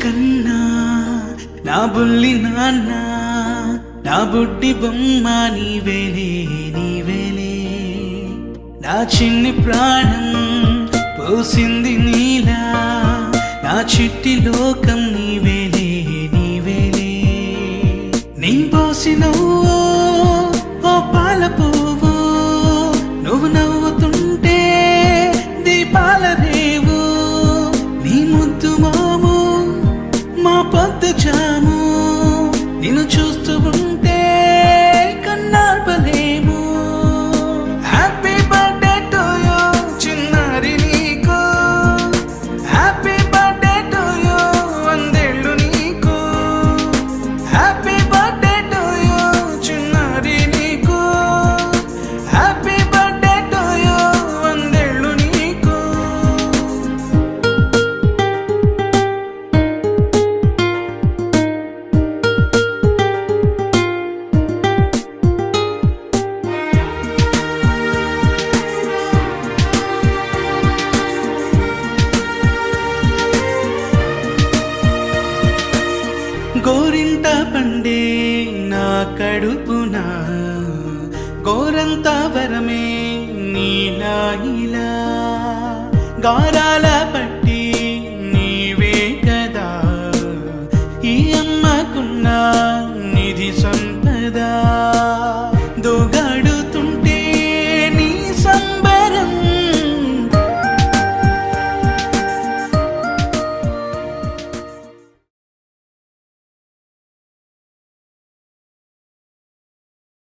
కన్నా నా బుల్లి నాన్న నా బుడ్డి బొమ్మ నీవేలే నీవేలే నా చిన్ని ప్రాణం పోసింది నీలా నా చిట్టి లోకం నీవేలే నీవేలే నీ పోసినవో ఓ పాల పువ్వు నువ్వు నవ్వుతుంటే దీపాల రేవు నీ ముద్దు మోము మా పొద్దు జాము నిన్ను చూస్తూ ఉంటే కన్నార్పలేము. హ్యాపీ బర్త్డే టు యూ చిన్నారి నీకు, హ్యాపీ బర్త్డే టు యూ వందేళ్ళు నీకు, హ్యాపీ బర్త్డే టు యూ చిన్నారి నీకు, హ్యాపీ బర్త్డే టు యూ వందేళ్ళు నీకు. గోరింట పండే నా కడుపున గోరంత వరమే నీలా ఇలా గారాల